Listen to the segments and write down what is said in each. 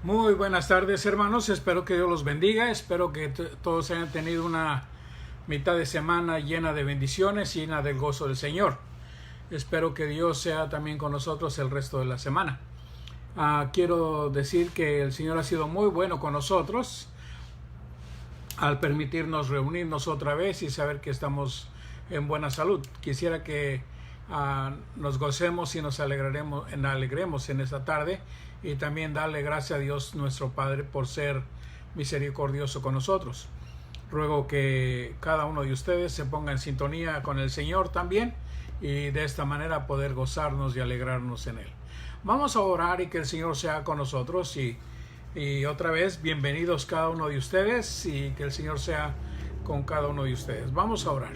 Muy buenas tardes, hermanos. Espero que Dios los bendiga. Espero que todos hayan tenido una mitad de semana llena de bendiciones, llena del gozo del Señor. Espero que Dios sea también con nosotros el resto de la semana. Quiero decir que el Señor ha sido muy bueno con nosotros al permitirnos reunirnos otra vez y saber que estamos en buena salud. Quisiera que nos gocemos y nos alegremos en esta tarde y también darle gracias a Dios nuestro Padre por ser misericordioso con nosotros. Ruego que cada uno de ustedes se ponga en sintonía con el Señor también y de esta manera poder gozarnos y alegrarnos en Él. Vamos a orar y que el Señor sea con nosotros y otra vez bienvenidos cada uno de ustedes y que el Señor sea con cada uno de ustedes. Vamos a orar.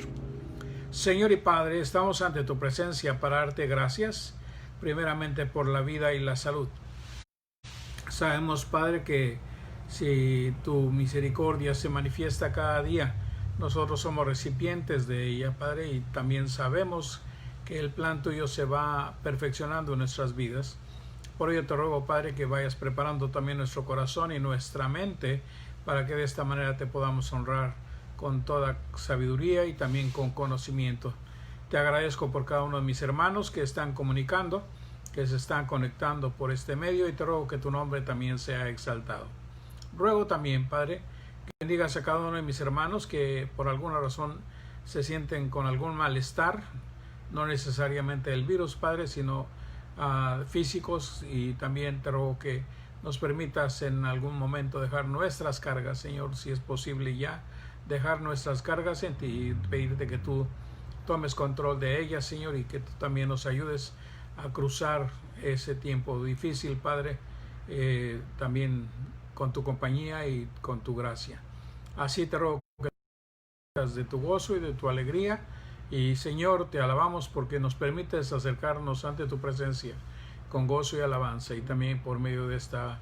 Señor y Padre, estamos ante tu presencia para darte gracias, primeramente por la vida y la salud. Sabemos, Padre, que si tu misericordia se manifiesta cada día, nosotros somos recipientes de ella, Padre, y también sabemos que el plan tuyo se va perfeccionando en nuestras vidas. Por ello te ruego, Padre, que vayas preparando también nuestro corazón y nuestra mente para que de esta manera te podamos honrar con toda sabiduría y también con conocimiento. Te agradezco por cada uno de mis hermanos que están comunicando, que se están conectando por este medio y te ruego que tu nombre también sea exaltado. Ruego también, Padre, que bendigas a cada uno de mis hermanos que por alguna razón se sienten con algún malestar, no necesariamente el virus, Padre, sino físicos, y también te ruego que nos permitas en algún momento dejar nuestras cargas, Señor, si es posible ya, dejar nuestras cargas en ti y pedirte que tú tomes control de ellas, Señor, y que tú también nos ayudes a cruzar ese tiempo difícil, Padre, también con tu compañía y con tu gracia. Así te ruego que tengas de tu gozo y de tu alegría. Y Señor, te alabamos porque nos permites acercarnos ante tu presencia con gozo y alabanza, y también por medio de esta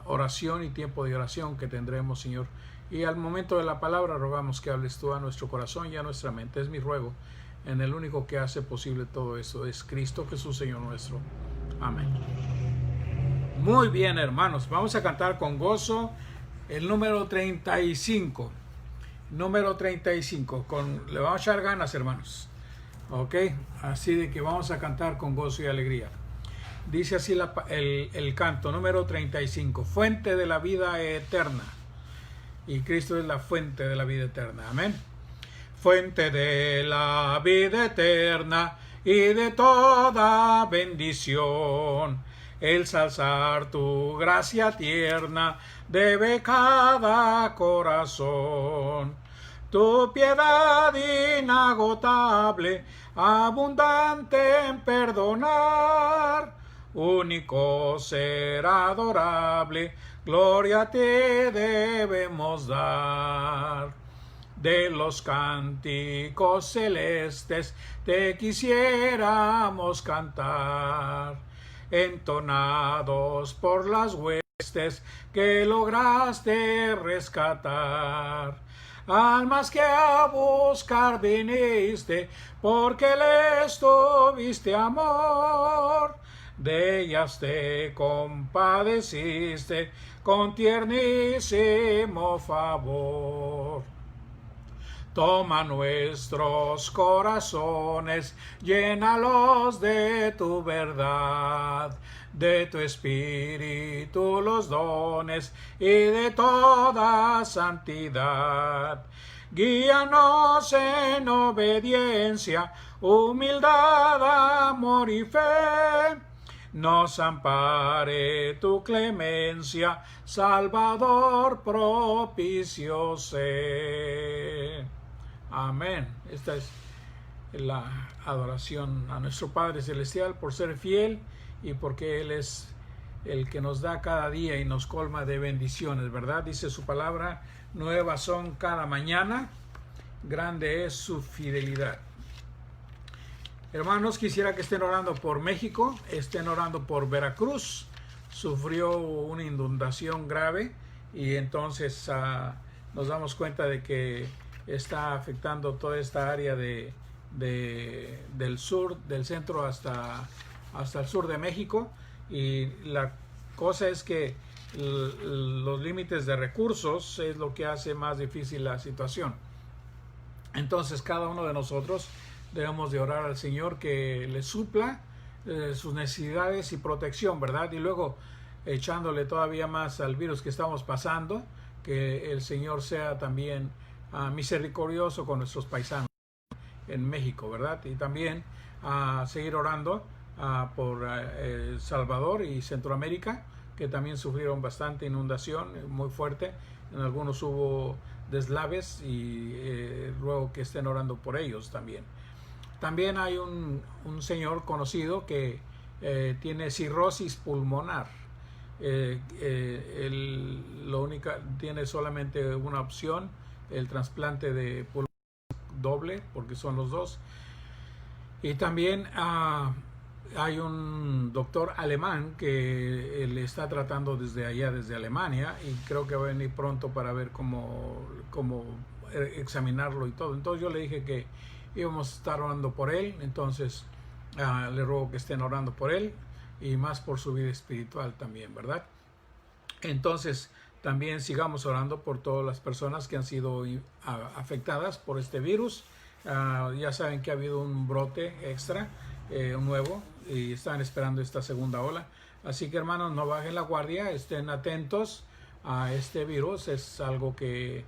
oración y tiempo de oración que tendremos, Señor. Y al momento de la palabra rogamos que hables tú a nuestro corazón y a nuestra mente. Es mi ruego en el único que hace posible todo eso, es Cristo Jesús, Señor nuestro. Amén. Muy bien, hermanos, vamos a cantar con gozo el número 35. Número 35. Le vamos a echar ganas, hermanos. Ok, así de que vamos a cantar con gozo y alegría. Dice así el canto número 35. Fuente de la vida eterna. Y Cristo es la fuente de la vida eterna. Amén. Fuente de la vida eterna y de toda bendición. El salzar tu gracia tierna debe cada corazón. Tu piedad inagotable, abundante en perdonar, único ser adorable, gloria a ti debemos dar. De los cánticos celestes te quisiéramos cantar, entonados por las huestes que lograste rescatar. Almas que a buscar viniste, porque les tuviste amor, de ellas te compadeciste con tiernísimo favor. Toma nuestros corazones, llénalos de tu verdad, de tu espíritu los dones y de toda santidad. Guíanos en obediencia, humildad, amor y fe. Nos ampare tu clemencia, Salvador propicio sé. Amén. Esta es la adoración a nuestro Padre Celestial por ser fiel y porque Él es el que nos da cada día y nos colma de bendiciones, ¿verdad? Dice su palabra, nuevas son cada mañana, grande es su fidelidad. Hermanos, quisiera que estén orando por México, estén orando por Veracruz. Sufrió una inundación grave y entonces nos damos cuenta de que está afectando toda esta área del sur, del centro hasta el sur de México, y la cosa es que los límites de recursos es lo que hace más difícil la situación. Entonces cada uno de nosotros debemos de orar al Señor que le supla sus necesidades y protección, ¿verdad? Y luego echándole todavía más al virus que estamos pasando, que el Señor sea también misericordioso con nuestros paisanos en México, ¿verdad? Y también seguir orando por El Salvador y Centroamérica, que también sufrieron bastante inundación muy fuerte. En algunos hubo deslaves y ruego que estén orando por ellos también. También hay un señor conocido que tiene cirrosis pulmonar. Tiene solamente una opción, el trasplante de pulmón doble, porque son los dos. Y también hay un doctor alemán que le está tratando desde allá, desde Alemania, y creo que va a venir pronto para ver cómo examinarlo y todo. Entonces yo le dije que íbamos a estar orando por él, entonces le ruego que estén orando por él y más por su vida espiritual también, ¿verdad? Entonces también sigamos orando por todas las personas que han sido afectadas por este virus. Ya saben que ha habido un brote extra, nuevo, y están esperando esta segunda ola. Así que hermanos, no bajen la guardia, estén atentos a este virus. Es algo que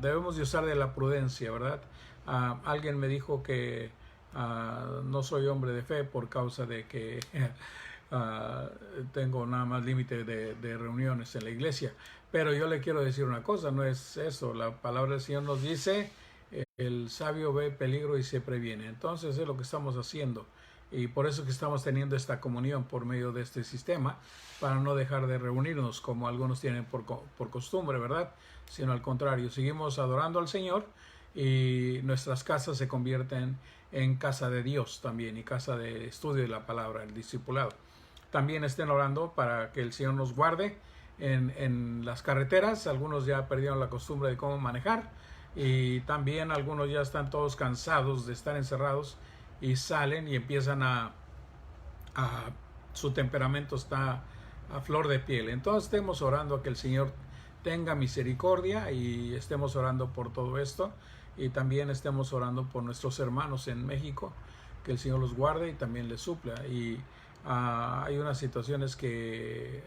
debemos de usar de la prudencia, ¿verdad? Alguien me dijo que no soy hombre de fe por causa de que tengo nada más límite de reuniones en la iglesia. Pero yo le quiero decir una cosa, no es eso. La palabra del Señor nos dice, el sabio ve peligro y se previene. Entonces es lo que estamos haciendo. Y por eso que estamos teniendo esta comunión por medio de este sistema, para no dejar de reunirnos como algunos tienen por costumbre, ¿verdad? Sino al contrario, seguimos adorando al Señor y nuestras casas se convierten en casa de Dios también, y casa de estudio de la palabra, el discipulado. También estén orando para que el Señor nos guarde en las carreteras. Algunos ya perdieron la costumbre de cómo manejar, y también algunos ya están todos cansados de estar encerrados y salen y empiezan su temperamento está a flor de piel. Entonces estemos orando a que el Señor tenga misericordia, y estemos orando por todo esto, y también estemos orando por nuestros hermanos en México, que el Señor los guarde y también les supla. Y hay unas situaciones que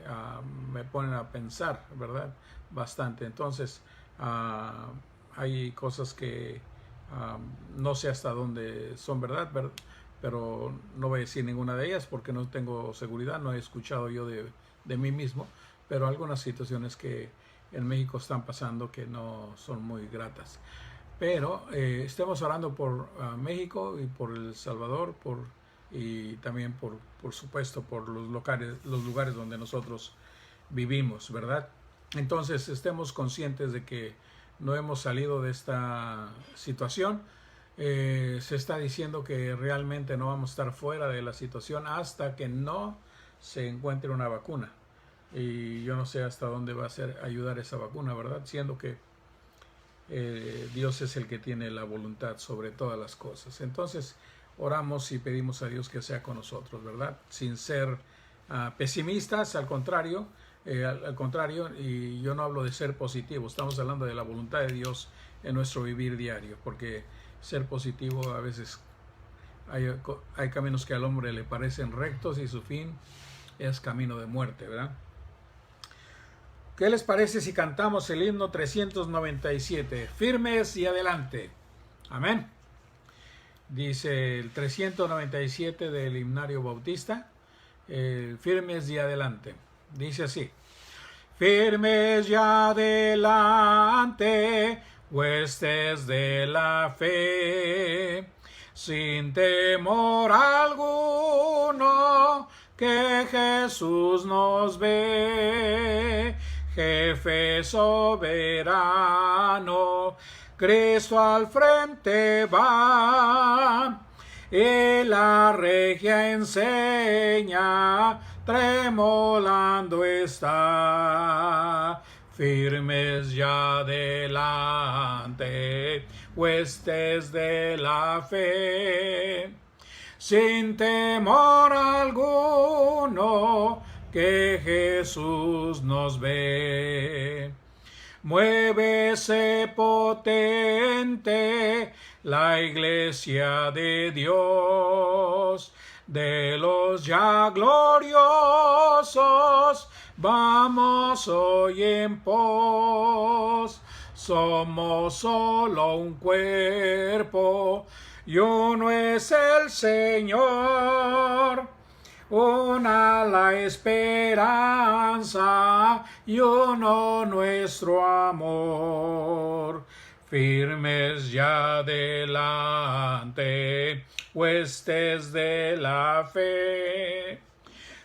me ponen a pensar, ¿verdad? Bastante. Entonces hay cosas que no sé hasta dónde son verdad, pero no voy a decir ninguna de ellas porque no tengo seguridad, no he escuchado yo de mí mismo, pero algunas situaciones que en México están pasando que no son muy gratas. Pero estemos orando por México y por El Salvador, y también por supuesto por los lugares donde nosotros vivimos, ¿verdad? Entonces estemos conscientes de que no hemos salido de esta situación. Se está diciendo que realmente no vamos a estar fuera de la situación hasta que no se encuentre una vacuna. Y yo no sé hasta dónde va a ayudar esa vacuna, ¿verdad? Siendo que Dios es el que tiene la voluntad sobre todas las cosas. Entonces oramos y pedimos a Dios que sea con nosotros, ¿verdad? Sin ser pesimistas, al contrario, y yo no hablo de ser positivo, estamos hablando de la voluntad de Dios en nuestro vivir diario, porque ser positivo a veces hay caminos que al hombre le parecen rectos y su fin es camino de muerte, ¿verdad? ¿Qué les parece si cantamos el himno 397? Firmes y adelante. Amén. Dice el 397 del himnario bautista, firmes y adelante. Dice así: firmes y adelante, huestes de la fe, sin temor alguno, que Jesús nos ve, jefe soberano, Cristo al frente va, y la regia enseña, tremolando está. Firmes ya adelante, huestes de la fe, sin temor alguno, que Jesús nos ve. Muévese potente la iglesia de Dios, de los ya gloriosos, vamos hoy en pos. Somos solo un cuerpo y uno es el Señor. Una la esperanza y uno nuestro amor. Firmes ya adelante, huestes de la fe,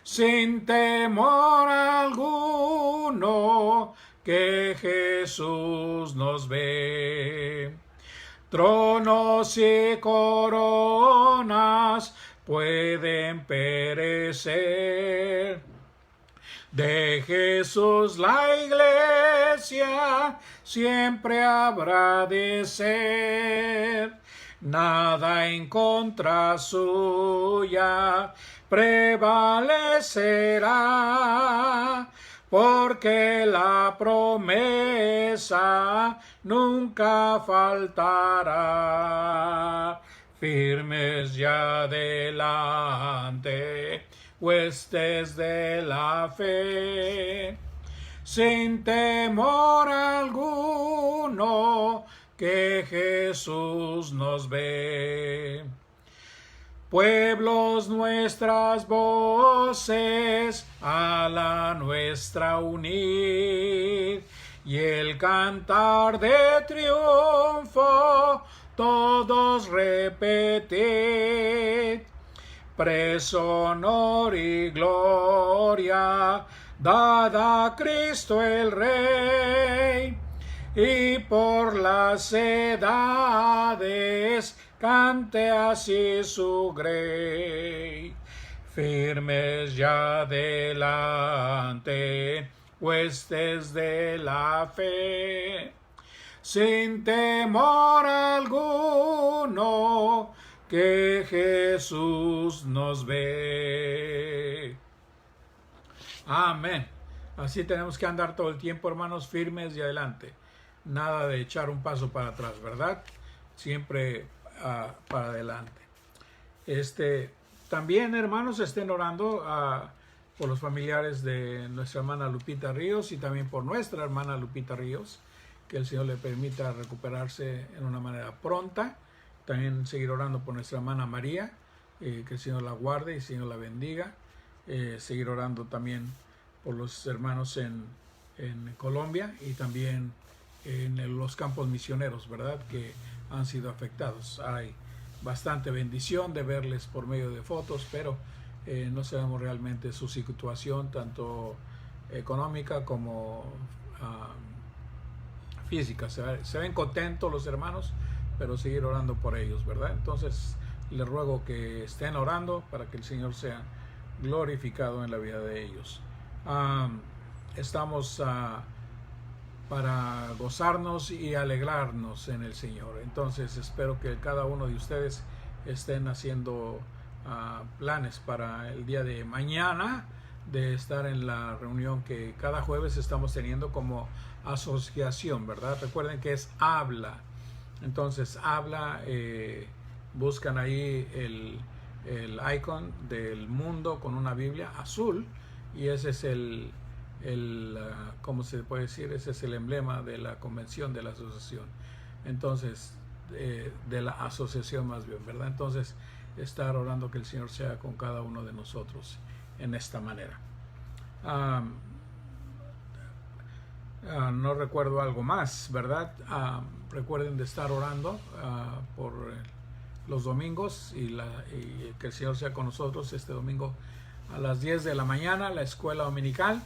sin temor alguno, que Jesús nos ve. Tronos y coronas pueden perecer, de Jesús la iglesia siempre habrá de ser. Nada en contra suya prevalecerá, porque la promesa nunca faltará. Firmes ya adelante, huestes de la fe, sin temor alguno, que Jesús nos ve. Pueblos, nuestras voces a la nuestra unir, y el cantar de triunfo todos repetid. Preso, honor y gloria dad a Cristo el Rey, y por las edades cante así su grey. Firmes ya adelante, huestes de la fe, sin temor alguno, que Jesús nos ve. Amén. Así tenemos que andar todo el tiempo, hermanos, firmes y adelante. Nada de echar un paso para atrás, ¿verdad? Siempre para adelante. También, hermanos, estén orando por los familiares de nuestra hermana Lupita Ríos y también por nuestra hermana Lupita Ríos, que el Señor le permita recuperarse en una manera pronta. También seguir orando por nuestra hermana María, que el Señor la guarde y el Señor la bendiga. Seguir orando también por los hermanos en Colombia y también en los campos misioneros, ¿verdad?, que han sido afectados. Hay bastante bendición de verles por medio de fotos, pero no sabemos realmente su situación, tanto económica como física. Se ven contentos los hermanos, pero seguir orando por ellos, ¿verdad? Entonces les ruego que estén orando para que el Señor sea glorificado en la vida de ellos. Estamos para gozarnos y alegrarnos en el Señor. Entonces espero que cada uno de ustedes estén haciendo planes para el día de mañana, de estar en la reunión que cada jueves estamos teniendo como asociación, ¿verdad? Recuerden que es Habla. Entonces Habla, buscan ahí el icon del mundo con una Biblia azul, y ese es ¿cómo se puede decir? Ese es el emblema de la convención de la asociación. Entonces, de la asociación más bien, ¿verdad? Entonces, estar orando que el Señor sea con cada uno de nosotros en esta manera. No recuerdo algo más, ¿verdad? Recuerden de estar orando por los domingos y que el Señor sea con nosotros este domingo a las 10 de la mañana, la escuela dominical,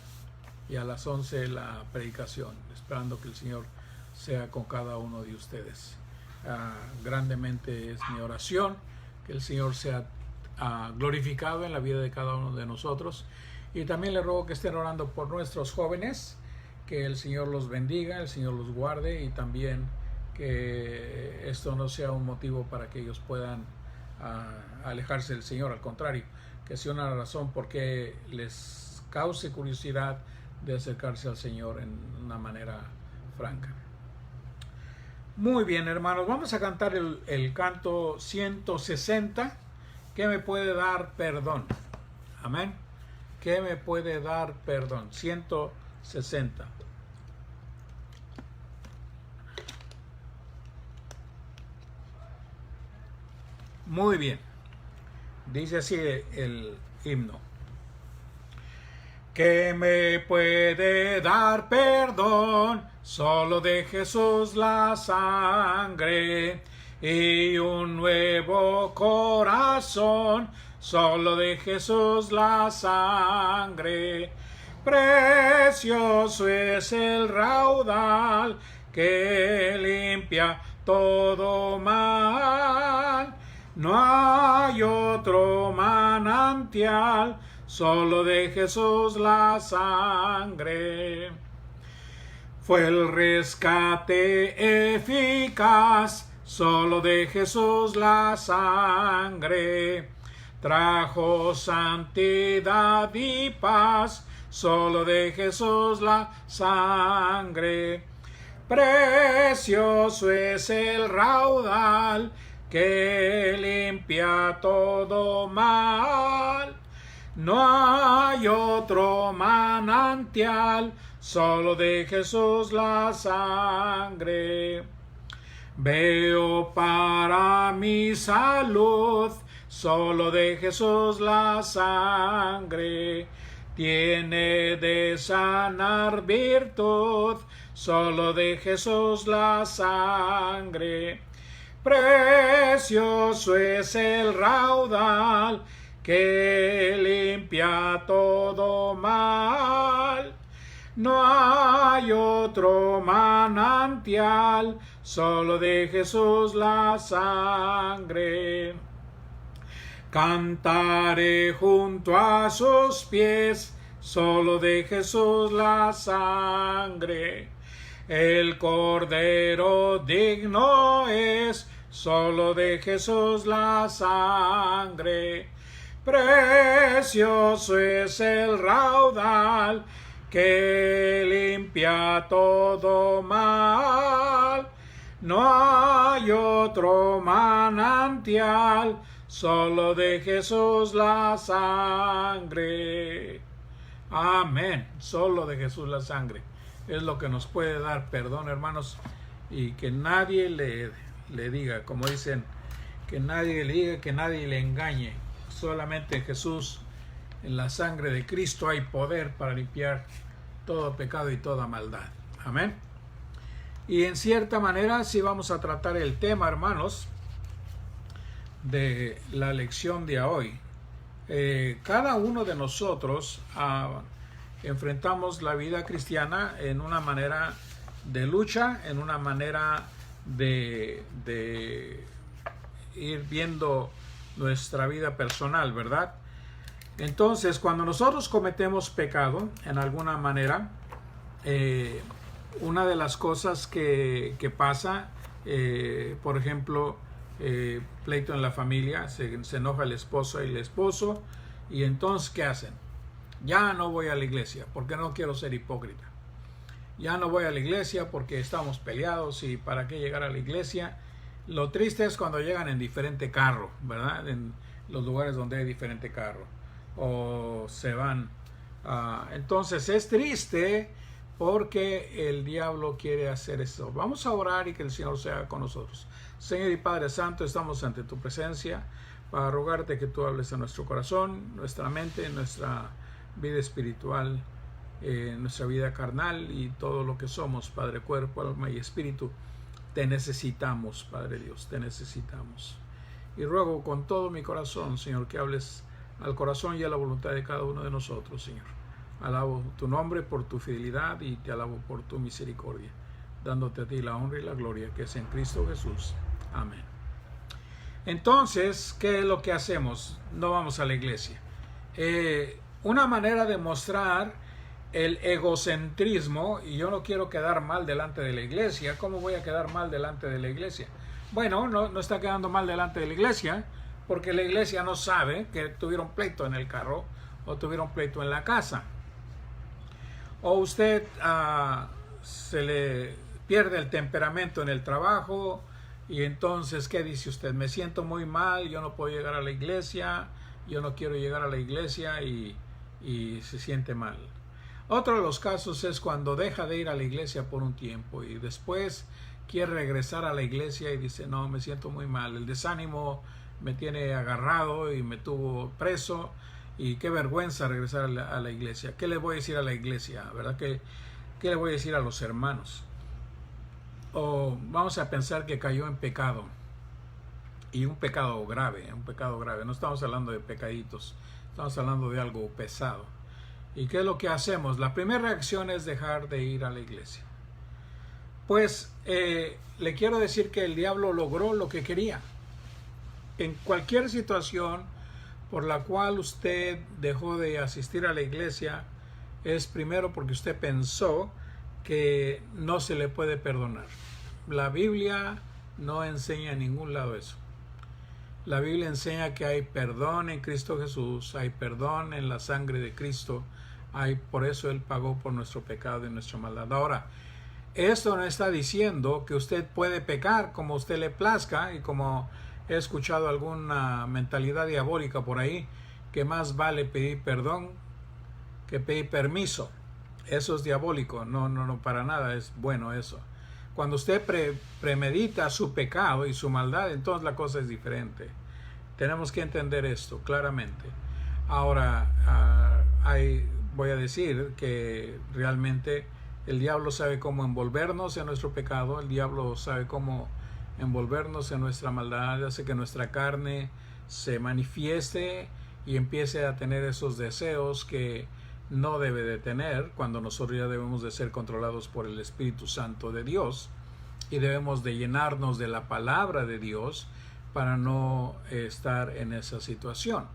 y a las 11 la predicación, esperando que el Señor sea con cada uno de ustedes. Grandemente es mi oración, que el Señor sea glorificado en la vida de cada uno de nosotros. Y también le ruego que estén orando por nuestros jóvenes, que el Señor los bendiga, el Señor los guarde, y también que esto no sea un motivo para que ellos puedan alejarse del Señor. Al contrario, que sea una razón por qué les cause curiosidad de acercarse al Señor en una manera franca. Muy bien, hermanos, vamos a cantar el canto 160, ¿qué me puede dar perdón? Amén. ¿Qué me puede dar perdón? 160. Muy bien. Dice así el himno. ¿Qué me puede dar perdón? Solo de Jesús la sangre y un nuevo corazón. Solo de Jesús la sangre. Precioso es el raudal que limpia todo mal. No hay otro manantial, solo de Jesús la sangre. Fue el rescate eficaz, solo de Jesús la sangre. Trajo santidad y paz, solo de Jesús la sangre. Precioso es el raudal que limpia todo mal. No hay otro manantial, solo de Jesús la sangre. Veo para mi salud, solo de Jesús la sangre. Tiene de sanar virtud, solo de Jesús la sangre. Precioso es el raudal que limpia todo mal. No hay otro manantial, solo de Jesús la sangre. Cantaré junto a sus pies, solo de Jesús la sangre. El Cordero digno es, solo de Jesús la sangre. Precioso es el raudal que limpia todo mal. No hay otro manantial, solo de Jesús la sangre. Amén. Solo de Jesús la sangre es lo que nos puede dar perdón, hermanos, y que nadie le diga, como dicen, que nadie le diga, que nadie le engañe. Solamente en Jesús, en la sangre de Cristo, hay poder para limpiar todo pecado y toda maldad. Amén. Y en cierta manera, sí vamos a tratar el tema, hermanos, de la lección de hoy. Cada uno de nosotros enfrentamos la vida cristiana en una manera de lucha, en una manera de ir viendo nuestra vida personal, ¿verdad? Entonces, cuando nosotros cometemos pecado, en alguna manera, una de las cosas que pasa, por ejemplo, pleito en la familia, se enoja el esposo y el esposo, y entonces, ¿qué hacen? Ya no voy a la iglesia porque no quiero ser hipócrita. Ya no voy a la iglesia porque estamos peleados y para qué llegar a la iglesia. Lo triste es cuando llegan en diferente carro, ¿verdad? En los lugares donde hay diferente carro. O se van. Entonces es triste porque el diablo quiere hacer eso. Vamos a orar y que el Señor sea con nosotros. Señor y Padre Santo, estamos ante tu presencia para rogarte que tú hables a nuestro corazón, nuestra mente, nuestra vida espiritual, nuestra vida carnal y todo lo que somos, Padre, cuerpo, alma y espíritu. Te necesitamos, Padre Dios, te necesitamos. Y ruego con todo mi corazón, Señor, que hables al corazón y a la voluntad de cada uno de nosotros, Señor. Alabo tu nombre por tu fidelidad y te alabo por tu misericordia, dándote a ti la honra y la gloria que es en Cristo Jesús. Amén. Entonces, ¿qué es lo que hacemos? No vamos a la iglesia. Una manera de mostrar el egocentrismo, y yo no quiero quedar mal delante de la iglesia. ¿Cómo voy a quedar mal delante de la iglesia? Bueno, no está quedando mal delante de la iglesia, porque la iglesia no sabe que tuvieron pleito en el carro o tuvieron pleito en la casa. O usted se le pierde el temperamento en el trabajo y entonces, ¿qué dice usted? Me siento muy mal, yo no puedo llegar a la iglesia, yo no quiero llegar a la iglesia y se siente mal. Otro de los casos es cuando deja de ir a la iglesia por un tiempo y después quiere regresar a la iglesia y dice, no, me siento muy mal, el desánimo me tiene agarrado y me tuvo preso y qué vergüenza regresar a la iglesia. ¿Qué le voy a decir a la iglesia? ¿Verdad? ¿Qué le voy a decir a los hermanos? O vamos a pensar que cayó en pecado y un pecado grave, no estamos hablando de pecaditos, estamos hablando de algo pesado. ¿Y qué es lo que hacemos? La primera reacción es dejar de ir a la iglesia. Pues le quiero decir que el diablo logró lo que quería. En cualquier situación por la cual usted dejó de asistir a la iglesia, es primero porque usted pensó que no se le puede perdonar. La Biblia no enseña en ningún lado eso. La Biblia enseña que hay perdón en Cristo Jesús, hay perdón en la sangre de Cristo, por eso Él pagó por nuestro pecado y nuestra maldad. Ahora, esto no está diciendo que usted puede pecar como usted le plazca y como he escuchado alguna mentalidad diabólica por ahí, que más vale pedir perdón que pedir permiso. Eso es diabólico, no, para nada es bueno eso. Cuando usted premedita su pecado y su maldad, entonces la cosa es diferente. Tenemos que entender esto claramente. Ahora, voy a decir que realmente el diablo sabe cómo envolvernos en nuestro pecado, el diablo sabe cómo envolvernos en nuestra maldad, hace que nuestra carne se manifieste y empiece a tener esos deseos que no debe de tener, cuando nosotros ya debemos de ser controlados por el Espíritu Santo de Dios y debemos de llenarnos de la palabra de Dios para no estar en esa situación.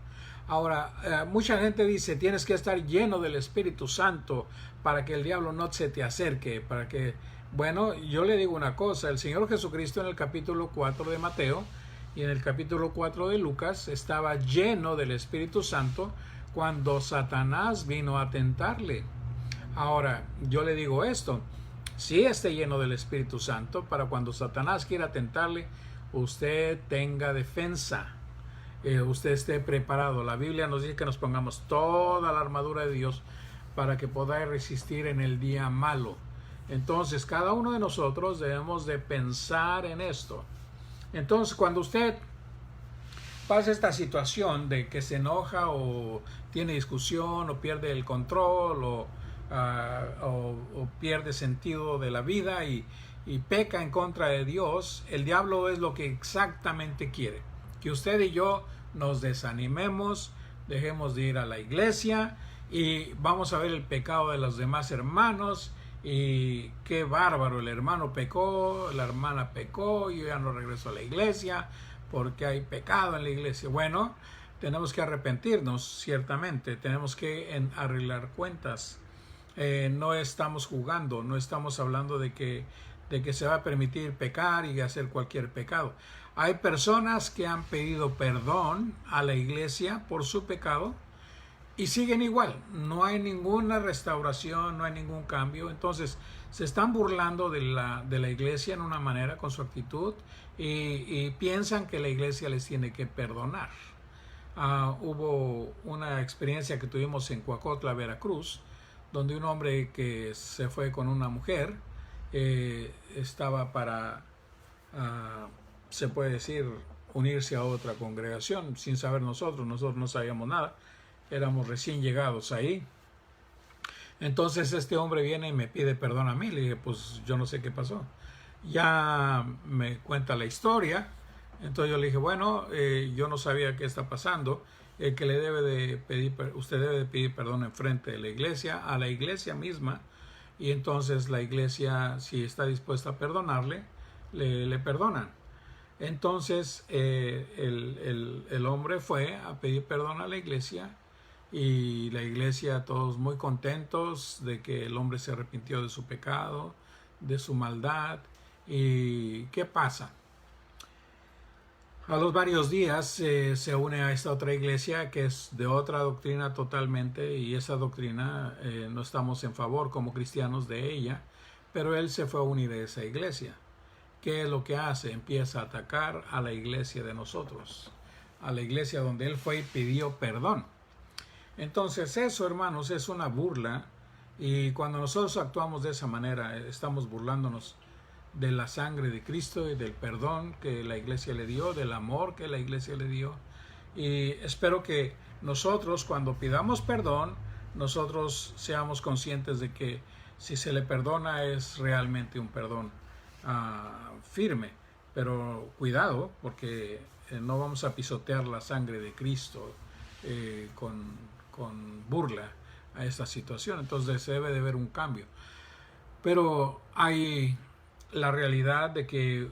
Ahora, mucha gente dice, tienes que estar lleno del Espíritu Santo para que el diablo no se te acerque, bueno, yo le digo una cosa, el Señor Jesucristo en el capítulo 4 de Mateo y en el capítulo 4 de Lucas estaba lleno del Espíritu Santo cuando Satanás vino a tentarle. Ahora, yo le digo esto, si esté lleno del Espíritu Santo, para cuando Satanás quiera tentarle, usted tenga defensa, usted esté preparado. La Biblia nos dice que nos pongamos toda la armadura de Dios para que podáis resistir en el día malo. Entonces, cada uno de nosotros debemos de pensar en esto. Entonces, cuando usted pasa esta situación de que se enoja o tiene discusión o pierde el control o pierde sentido de la vida y peca en contra de Dios, el diablo es lo que exactamente quiere. Que usted y yo nos desanimemos, dejemos de ir a la iglesia y vamos a ver el pecado de los demás hermanos y qué bárbaro, el hermano pecó, la hermana pecó, yo ya no regreso a la iglesia porque hay pecado en la iglesia. Bueno, tenemos que arrepentirnos, ciertamente, tenemos que arreglar cuentas. No estamos jugando, no estamos hablando de que se va a permitir pecar y hacer cualquier pecado. Hay personas que han pedido perdón a la iglesia por su pecado y siguen igual, no hay ninguna restauración, no hay ningún cambio. Entonces se están burlando de la iglesia en una manera con su actitud y piensan que la iglesia les tiene que perdonar. Hubo una experiencia que tuvimos en Coacotla, Veracruz, donde un hombre que se fue con una mujer estaba para, se puede decir, unirse a otra congregación sin saber nosotros no sabíamos nada. Éramos recién llegados ahí. Entonces este hombre viene y me pide perdón a mí. Le dije, pues yo no sé qué pasó. Ya me cuenta la historia. Entonces yo le dije, bueno, yo no sabía qué está pasando. Que le debe de pedir, usted debe de pedir perdón en frente de la iglesia, a la iglesia misma. Y entonces la iglesia, si está dispuesta a perdonarle, le perdonan. Entonces el hombre fue a pedir perdón a la iglesia. Y la iglesia, todos muy contentos de que el hombre se arrepintió de su pecado, de su maldad. ¿Y qué pasa? A los varios días se une a esta otra iglesia que es de otra doctrina totalmente, y esa doctrina no estamos en favor como cristianos de ella, pero él se fue a unir a esa iglesia. ¿Qué es lo que hace? Empieza a atacar a la iglesia de nosotros, a la iglesia donde él fue y pidió perdón. Entonces eso, hermanos, es una burla, y cuando nosotros actuamos de esa manera estamos burlándonos de la sangre de Cristo y del perdón que la iglesia le dio, del amor que la iglesia le dio. Y espero que nosotros, cuando pidamos perdón, nosotros seamos conscientes de que si se le perdona es realmente un perdón firme. Pero cuidado, porque no vamos a pisotear la sangre de Cristo con burla a esta situación. Entonces debe de haber un cambio. Pero hay la realidad de que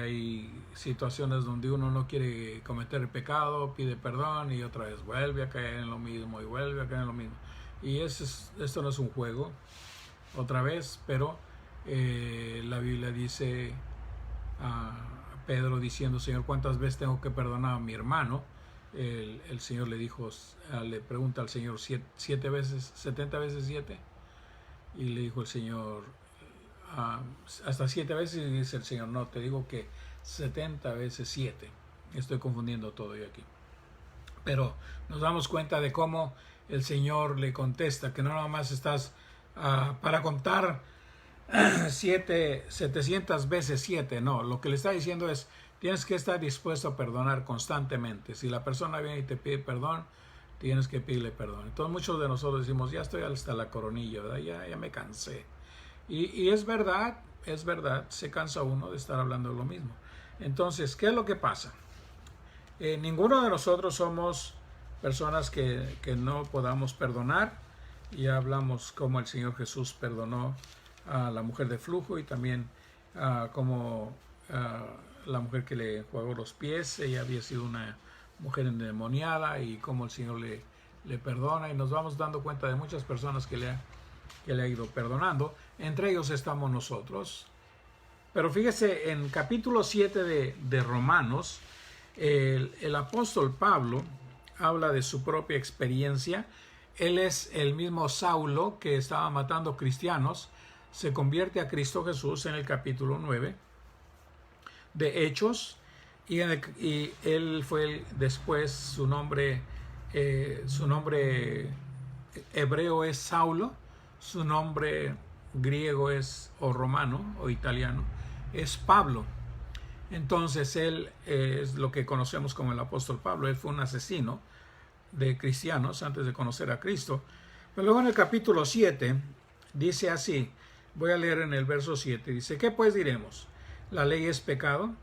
hay situaciones donde uno no quiere cometer el pecado, pide perdón y otra vez vuelve a caer en lo mismo y vuelve a caer en lo mismo. Y esto no es un juego, otra vez, pero la Biblia dice a Pedro diciendo: Señor, ¿cuántas veces tengo que perdonar a mi hermano? El Señor le dijo, le pregunta al Señor, ¿7 veces, 70 veces 7? Y le dijo el Señor, hasta 7 veces, y dice el Señor, no, te digo que 70 veces 7. Estoy confundiendo todo yo aquí. Pero nos damos cuenta de cómo el Señor le contesta, que no nada más estás para contar 700 veces 7, no, lo que le está diciendo es, tienes que estar dispuesto a perdonar constantemente. Si la persona viene y te pide perdón, tienes que pedirle perdón. Entonces muchos de nosotros decimos, ya estoy hasta la coronilla, ¿verdad? Ya me cansé. Y es verdad, se cansa uno de estar hablando de lo mismo. Entonces, ¿qué es lo que pasa? Ninguno de nosotros somos personas que no podamos perdonar. Ya hablamos cómo el Señor Jesús perdonó a la mujer de flujo, y también como la mujer que le enjuagó los pies, ella había sido una mujer endemoniada, y cómo el Señor le perdona, y nos vamos dando cuenta de muchas personas que le ha ido perdonando. Entre ellos estamos nosotros. Pero fíjese, en capítulo 7 de Romanos, el apóstol Pablo habla de su propia experiencia. Él es el mismo Saulo que estaba matando cristianos, se convierte a Cristo Jesús en el capítulo 9 de Hechos, y él fue después, su nombre hebreo es Saulo, su nombre griego es, o romano o italiano, es Pablo. Entonces él es lo que conocemos como el apóstol Pablo. Él fue un asesino de cristianos antes de conocer a Cristo. Pero luego en el capítulo 7 dice así, voy a leer en el verso 7, dice: ¿qué pues diremos? ¿La ley es pecado?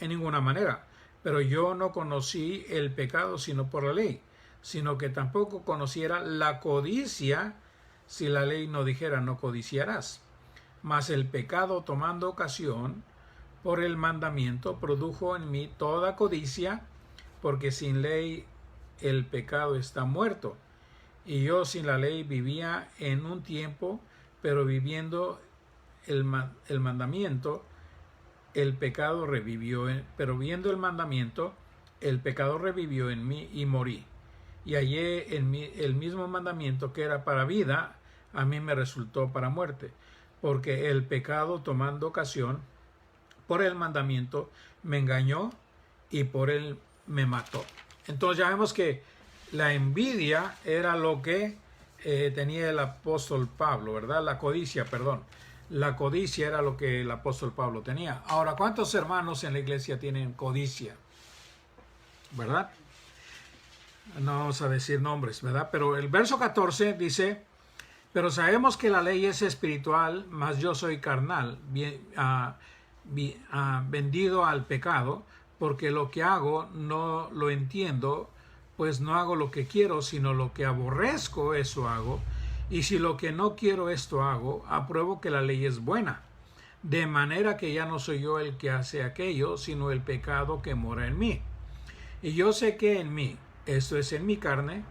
En ninguna manera, pero yo no conocí el pecado sino por la ley, sino que tampoco conociera la codicia si la ley no dijera no codiciarás. Mas el pecado, tomando ocasión por el mandamiento, produjo en mí toda codicia, porque sin ley el pecado está muerto. Y yo sin la ley vivía en un tiempo, pero viviendo el mandamiento, el pecado revivió, pero viendo el mandamiento, el pecado revivió en mí y morí. Y hallé en mí el mismo mandamiento que era para vida, a mí me resultó para muerte, porque el pecado, tomando ocasión por el mandamiento, me engañó y por él me mató. Entonces ya vemos que la envidia era lo que tenía el apóstol Pablo, ¿verdad? La codicia, perdón. La codicia era lo que el apóstol Pablo tenía. Ahora, ¿cuántos hermanos en la iglesia tienen codicia? ¿Verdad? No vamos a decir nombres, ¿verdad? Pero el verso 14 dice: pero sabemos que la ley es espiritual, mas yo soy carnal, vendido al pecado, porque lo que hago no lo entiendo, pues no hago lo que quiero, sino lo que aborrezco, eso hago. Y si lo que no quiero esto hago, apruebo que la ley es buena. De manera que ya no soy yo el que hace aquello, sino el pecado que mora en mí. Y yo sé que en mí, esto es en mi carne,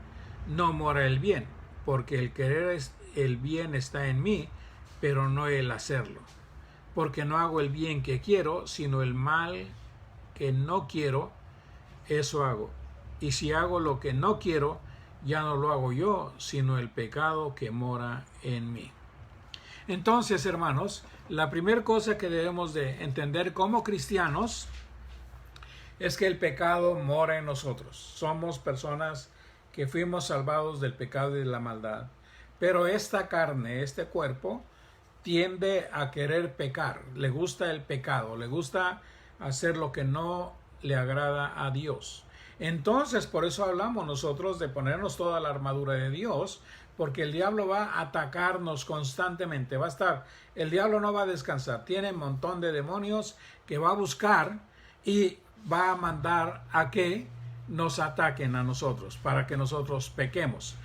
no mora el bien, porque el querer el bien está en mí, pero no el hacerlo. Porque no hago el bien que quiero, sino el mal que no quiero, eso hago. Y si hago lo que no quiero, ya no lo hago yo, sino el pecado que mora en mí. Entonces, hermanos, la primera cosa que debemos de entender como cristianos es que el pecado mora en nosotros. Somos personas que fuimos salvados del pecado y de la maldad. Pero esta carne, este cuerpo, tiende a querer pecar. Le gusta el pecado, le gusta hacer lo que no le agrada a Dios. Entonces, por eso hablamos nosotros de ponernos toda la armadura de Dios, porque el diablo va a atacarnos constantemente. El diablo no va a descansar. Tiene un montón de demonios que va a buscar y va a mandar a que nos ataquen a nosotros, para que nosotros pequemos.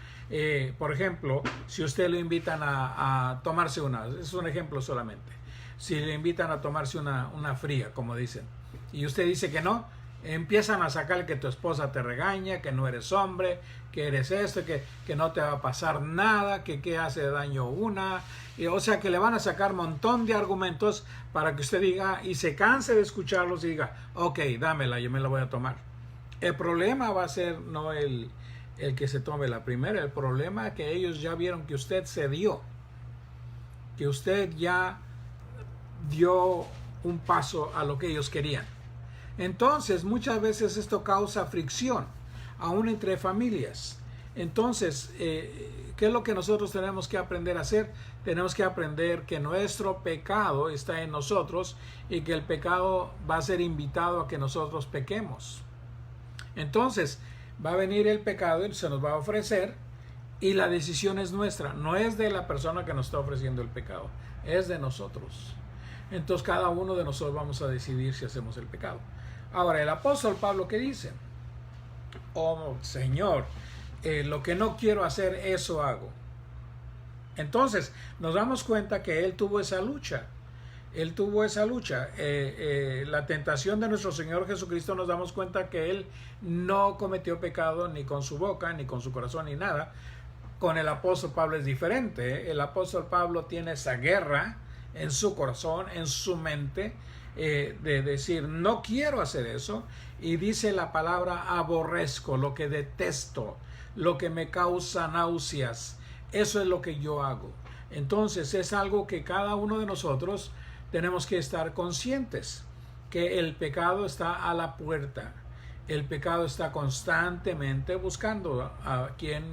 Por ejemplo, si usted le invitan a tomarse es un ejemplo solamente, si le invitan a tomarse una fría, como dicen, y usted dice que no, empiezan a sacar que tu esposa te regaña, que no eres hombre, que eres esto, que no te va a pasar nada, que hace daño o sea que le van a sacar un montón de argumentos para que usted diga y se canse de escucharlos y diga, ok, dámela, yo me la voy a tomar. El problema va a ser no el que se tome la primera, el problema es que ellos ya vieron que usted cedió, que usted ya dio un paso a lo que ellos querían. Entonces, muchas veces esto causa fricción, aún entre familias. Entonces, ¿qué es lo que nosotros tenemos que aprender a hacer? Tenemos que aprender que nuestro pecado está en nosotros y que el pecado va a ser invitado a que nosotros pequemos. Entonces, va a venir el pecado y se nos va a ofrecer y la decisión es nuestra. No es de la persona que nos está ofreciendo el pecado, es de nosotros. Entonces, cada uno de nosotros vamos a decidir si hacemos el pecado. Ahora, el apóstol Pablo, ¿qué dice? Oh, Señor, lo que no quiero hacer, eso hago. Entonces, nos damos cuenta que él tuvo esa lucha. Él tuvo esa lucha. La tentación de nuestro Señor Jesucristo, nos damos cuenta que Él no cometió pecado ni con su boca, ni con su corazón, ni nada. Con el apóstol Pablo es diferente. El apóstol Pablo tiene esa guerra en su corazón, en su mente, de decir, no quiero hacer eso. Y dice la palabra aborrezco, lo que detesto, lo que me causa náuseas. Eso es lo que yo hago. Entonces es algo que cada uno de nosotros tenemos que estar conscientes, que el pecado está a la puerta. El pecado está constantemente buscando a quien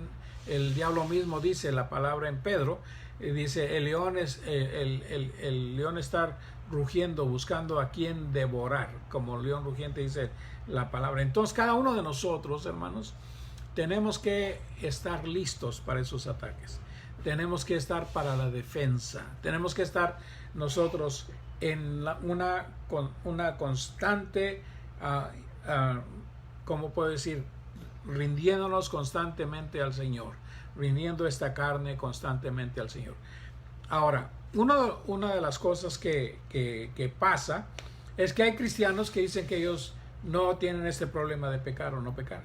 el diablo mismo dice la palabra en Pedro. Dice, el león está rugiendo, buscando a quien devorar, como el león rugiente dice la palabra. Entonces cada uno de nosotros, hermanos, tenemos que estar listos para esos ataques. Tenemos que estar para la defensa. Tenemos que estar nosotros en una constante, ¿cómo puedo decir? Rindiéndonos constantemente al Señor. Rindiendo esta carne constantemente al Señor. Ahora, una de las cosas que pasa es que hay cristianos que dicen que ellos no tienen este problema de pecar o no pecar.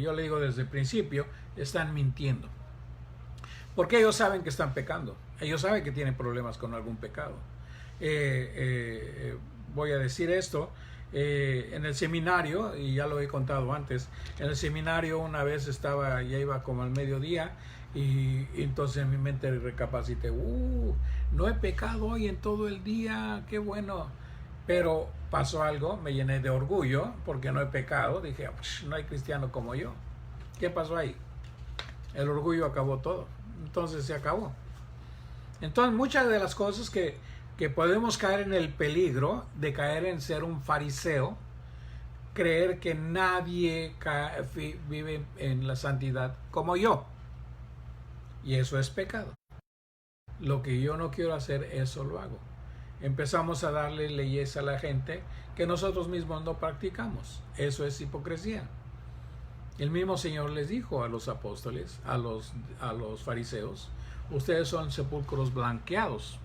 Yo le digo desde el principio, están mintiendo. Porque ellos saben que están pecando. Ellos saben que tienen problemas con algún pecado. Voy a decir esto. En el seminario, y ya lo he contado antes, en el seminario una vez ya iba como al mediodía, y entonces en mi mente recapacité, no he pecado hoy en todo el día, qué bueno. Pero pasó algo, me llené de orgullo porque no he pecado. Dije, no hay cristiano como yo. ¿Qué pasó ahí? El orgullo acabó todo. Entonces se acabó. Entonces muchas de las cosas que podemos caer en el peligro de caer en ser un fariseo, creer que nadie vive en la santidad como yo. Y eso es pecado. Lo que yo no quiero hacer, eso lo hago. Empezamos a darle leyes a la gente que nosotros mismos no practicamos. Eso es hipocresía. El mismo Señor les dijo a los apóstoles, a los fariseos, ustedes son sepulcros blanqueados.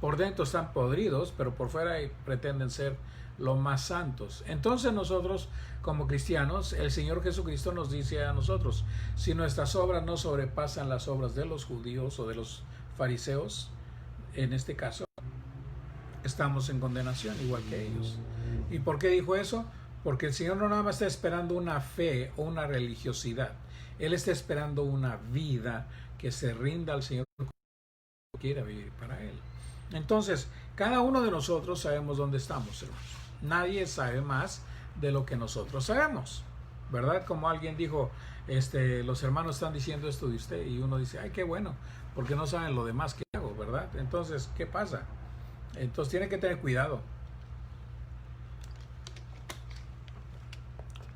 Por dentro están podridos, pero por fuera pretenden ser los más santos. Entonces nosotros, como cristianos, el Señor Jesucristo nos dice a nosotros, si nuestras obras no sobrepasan las obras de los judíos o de los fariseos, en este caso, estamos en condenación igual que ellos. ¿Y por qué dijo eso? Porque el Señor no nada más está esperando una fe o una religiosidad. Él está esperando una vida que se rinda al Señor como quiera vivir para Él. Entonces, cada uno de nosotros sabemos dónde estamos, hermanos. Nadie sabe más de lo que nosotros sabemos, ¿verdad? Como alguien dijo, los hermanos están diciendo esto de usted, y uno dice, ay, qué bueno, porque no saben lo demás que hago, ¿verdad? Entonces, ¿qué pasa? Entonces tiene que tener cuidado.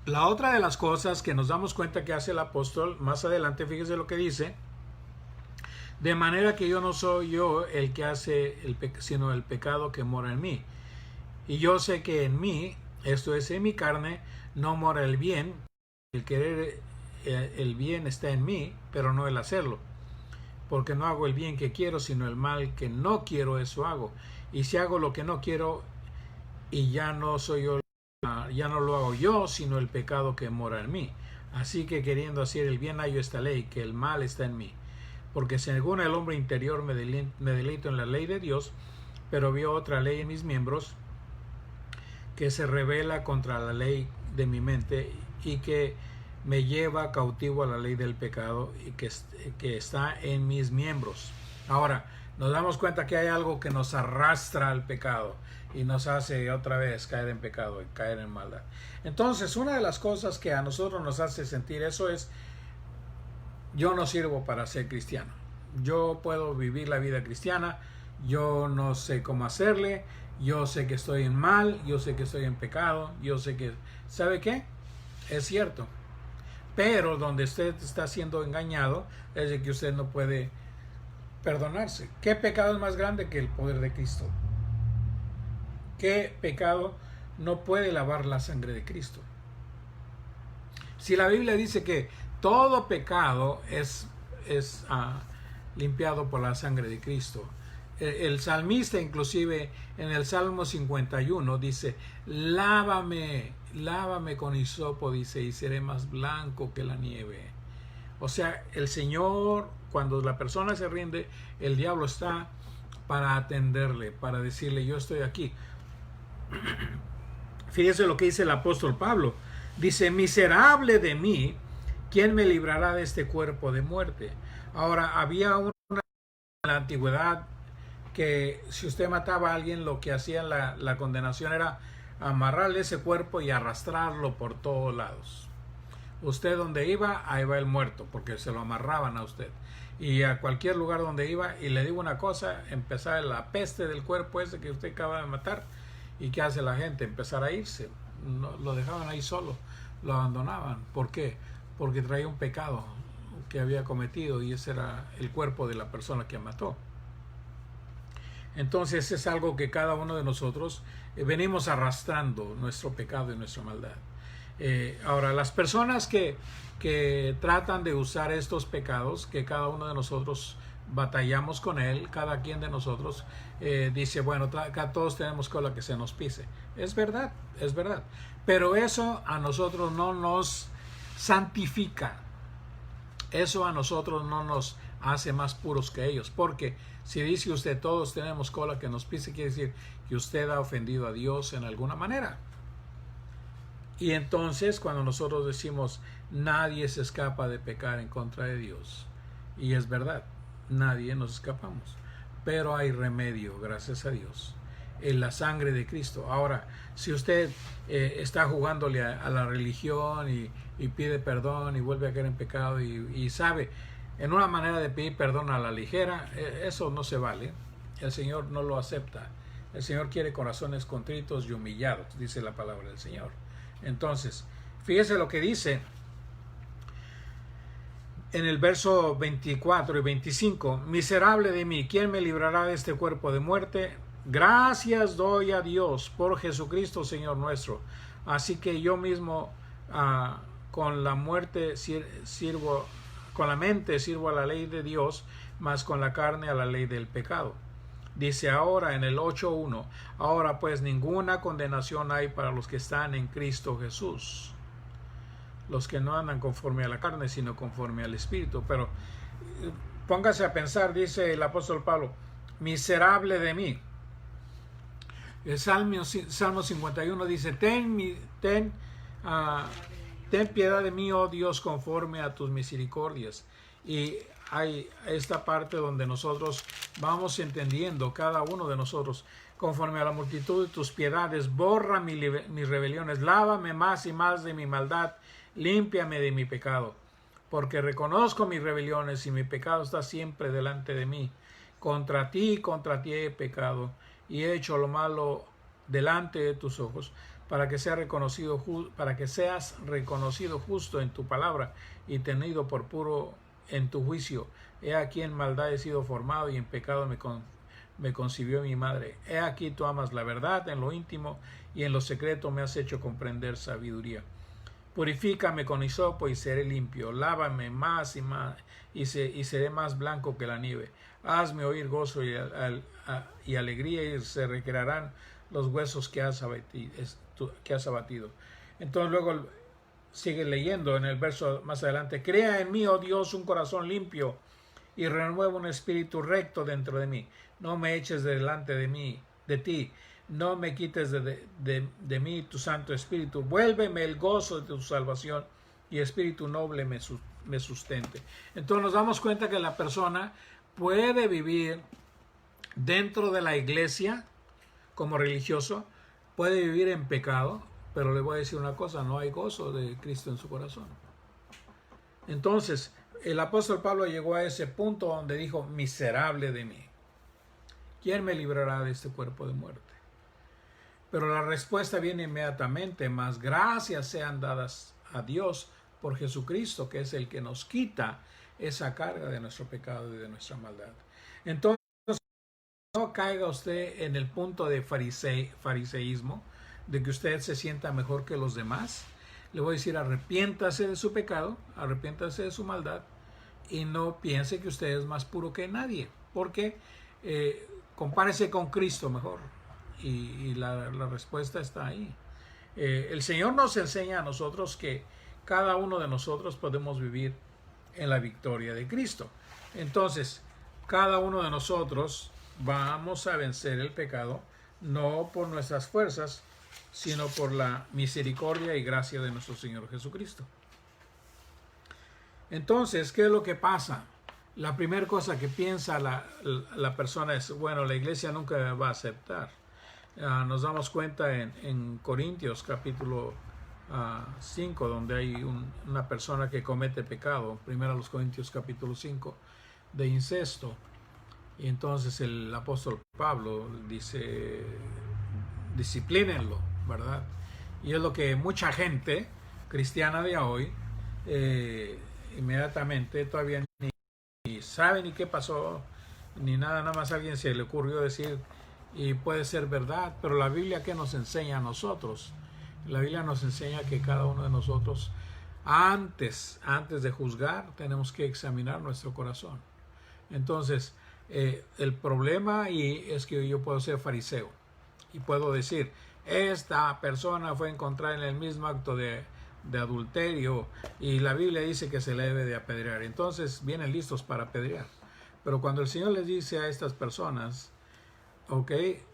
La otra de las cosas que nos damos cuenta que hace el apóstol, más adelante, fíjese lo que dice, de manera que yo no soy yo el que hace sino el pecado que mora en mí. Y yo sé que en mí, esto es en mi carne, no mora el bien. El querer el bien está en mí, pero no el hacerlo. Porque no hago el bien que quiero, sino el mal que no quiero, eso hago. Y si hago lo que no quiero, y ya no soy yo, ya no lo hago yo, sino el pecado que mora en mí. Así que queriendo hacer el bien hallo esta ley, que el mal está en mí. Porque según el hombre interior me deleito en la ley de Dios, pero veo otra ley en mis miembros que se rebela contra la ley de mi mente y que me lleva cautivo a la ley del pecado y que está en mis miembros. Ahora, nos damos cuenta que hay algo que nos arrastra al pecado y nos hace otra vez caer en pecado y caer en maldad. Entonces, una de las cosas que a nosotros nos hace sentir eso es: yo no sirvo para ser cristiano. Yo puedo vivir la vida cristiana, yo no sé cómo hacerle, yo sé que estoy en mal, yo sé que estoy en pecado, yo sé que... ¿Sabe qué? Es cierto. Pero donde usted está siendo engañado es de que usted no puede perdonarse. ¿Qué pecado es más grande que el poder de Cristo? ¿Qué pecado no puede lavar la sangre de Cristo? Si la Biblia dice que todo pecado es limpiado por la sangre de Cristo. El salmista, inclusive en el Salmo 51, dice: lávame con hisopo, dice, y seré más blanco que la nieve. O sea, el Señor, cuando la persona se rinde, el diablo está para atenderle, para decirle: yo estoy aquí. Fíjese lo que dice el apóstol Pablo. Dice: miserable de mí, ¿quién me librará de este cuerpo de muerte? Ahora, había una en la antigüedad que si usted mataba a alguien, lo que hacía la condenación era amarrarle ese cuerpo y arrastrarlo por todos lados. Usted donde iba, ahí va el muerto, porque se lo amarraban a usted. Y a cualquier lugar donde iba, y le digo una cosa, empezaba la peste del cuerpo ese que usted acaba de matar. ¿Y qué hace la gente? Empezar a irse. No, lo dejaban ahí solo, lo abandonaban. ¿Por qué? Porque traía un pecado que había cometido, y ese era el cuerpo de la persona que mató. Entonces es algo que cada uno de nosotros venimos arrastrando, nuestro pecado y nuestra maldad. Ahora, las personas que tratan de usar estos pecados, que cada uno de nosotros batallamos con él, cada quien de nosotros dice: bueno, acá todos tenemos cola que se nos pise. Es verdad, pero eso a nosotros no nos santifica. Eso a nosotros no nos hace más puros que ellos, porque si dice usted todos tenemos cola que nos pise, quiere decir que usted ha ofendido a Dios en alguna manera. Y entonces, cuando nosotros decimos nadie se escapa de pecar en contra de Dios, y es verdad, nadie nos escapamos, pero hay remedio, gracias a Dios, en la sangre de Cristo. Ahora, si usted está jugándole a la religión y pide perdón y vuelve a caer en pecado y sabe, en una manera de pedir perdón a la ligera, eso no se vale. El Señor no lo acepta. El Señor quiere corazones contritos y humillados, dice la palabra del Señor. Entonces, fíjese lo que dice en el verso 24 y 25: miserable de mí, ¿quién me librará de este cuerpo de muerte? Gracias doy a Dios por Jesucristo Señor nuestro. Así que yo mismo con la muerte sirvo, con la mente sirvo a la ley de Dios, mas con la carne a la ley del pecado. Dice ahora en el 8:1: ahora pues ninguna condenación hay para los que están en Cristo Jesús, los que no andan conforme a la carne, sino conforme al Espíritu. Pero póngase a pensar, dice el apóstol Pablo: miserable de mí. El Salmo 51 dice, ten piedad de mí, oh Dios, conforme a tus misericordias. Y hay esta parte donde nosotros vamos entendiendo, cada uno de nosotros, conforme a la multitud de tus piedades, borra mis rebeliones, lávame más y más de mi maldad, límpiame de mi pecado. Porque reconozco mis rebeliones y mi pecado está siempre delante de mí. Contra ti he pecado y he hecho lo malo delante de tus ojos, para que seas reconocido justo en tu palabra y tenido por puro en tu juicio. He aquí en maldad he sido formado y en pecado me concibió mi madre. He aquí tú amas la verdad en lo íntimo y en lo secreto me has hecho comprender sabiduría. Purifícame con hisopo y seré limpio. Lávame más y más y seré más blanco que la nieve. Hazme oír gozo y alegría y se recrearán los huesos que has abatido. Entonces luego sigue leyendo en el verso más adelante. Crea en mí, oh Dios, un corazón limpio y renueva un espíritu recto dentro de mí. No me eches delante de ti. No me quites de mí tu Santo Espíritu. Vuélveme el gozo de tu salvación y espíritu noble me sustente. Entonces nos damos cuenta que la persona puede vivir dentro de la iglesia como religioso, puede vivir en pecado, pero le voy a decir una cosa, no hay gozo de Cristo en su corazón. Entonces, el apóstol Pablo llegó a ese punto donde dijo, miserable de mí, ¿quién me librará de este cuerpo de muerte? Pero la respuesta viene inmediatamente, mas gracias sean dadas a Dios por Jesucristo, que es el que nos quita esa carga de nuestro pecado y de nuestra maldad. Entonces, no caiga usted en el punto de fariseísmo, de que usted se sienta mejor que los demás. Le voy a decir, arrepiéntase de su pecado, arrepiéntase de su maldad y no piense que usted es más puro que nadie, porque compárese con Cristo mejor. Y la respuesta está ahí. El Señor nos enseña a nosotros que cada uno de nosotros podemos vivir en la victoria de Cristo. Entonces, cada uno de nosotros vamos a vencer el pecado, no por nuestras fuerzas, sino por la misericordia y gracia de nuestro Señor Jesucristo. Entonces, ¿qué es lo que pasa? La primera cosa que piensa la persona es, bueno, la iglesia nunca me va a aceptar. Nos damos cuenta en Corintios capítulo 5, donde hay una persona que comete pecado, primero los Corintios capítulo 5, de incesto. Y entonces el apóstol Pablo dice, disciplínenlo, ¿verdad? Y es lo que mucha gente cristiana de hoy, inmediatamente todavía ni sabe ni qué pasó, ni nada más a alguien se le ocurrió decir, y puede ser verdad, pero la Biblia, ¿qué nos enseña a nosotros? La Biblia nos enseña que cada uno de nosotros, antes de juzgar, tenemos que examinar nuestro corazón. Entonces, el problema es que yo puedo ser fariseo y puedo decir, esta persona fue encontrada en el mismo acto de adulterio y la Biblia dice que se le debe de apedrear. Entonces vienen listos para apedrear. Pero cuando el Señor les dice a estas personas, ok,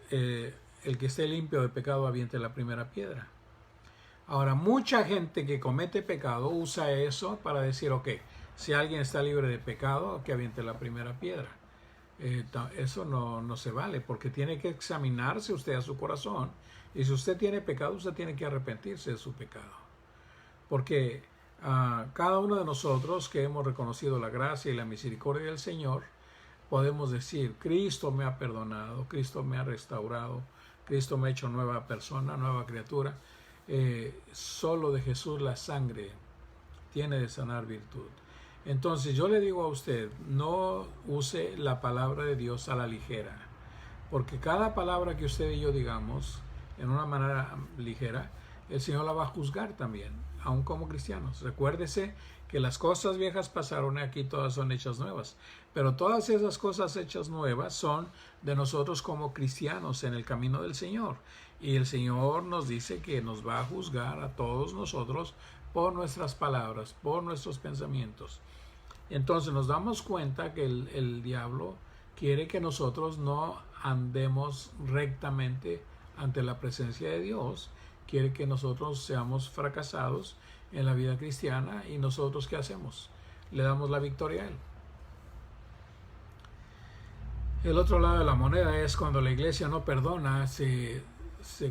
el que esté limpio de pecado aviente la primera piedra. Ahora, mucha gente que comete pecado usa eso para decir, ok, si alguien está libre de pecado, que aviente la primera piedra. Eso no se vale, porque tiene que examinarse usted a su corazón. Y si usted tiene pecado, usted tiene que arrepentirse de su pecado. Porque cada uno de nosotros que hemos reconocido la gracia y la misericordia del Señor, podemos decir, Cristo me ha perdonado, Cristo me ha restaurado, Cristo me ha hecho nueva persona, nueva criatura. Solo de Jesús la sangre tiene de sanar virtud. Entonces yo le digo a usted, no use la palabra de Dios a la ligera, porque cada palabra que usted y yo digamos en una manera ligera, el Señor la va a juzgar también, aun como cristianos. Recuérdese que las cosas viejas pasaron y aquí todas son hechas nuevas, pero todas esas cosas hechas nuevas son de nosotros como cristianos en el camino del Señor, y el Señor nos dice que nos va a juzgar a todos nosotros por nuestras palabras, por nuestros pensamientos. Entonces nos damos cuenta que el diablo quiere que nosotros no andemos rectamente ante la presencia de Dios, quiere que nosotros seamos fracasados en la vida cristiana. ¿Y nosotros qué hacemos? Le damos la victoria a Él. El otro lado de la moneda es cuando la iglesia no perdona, se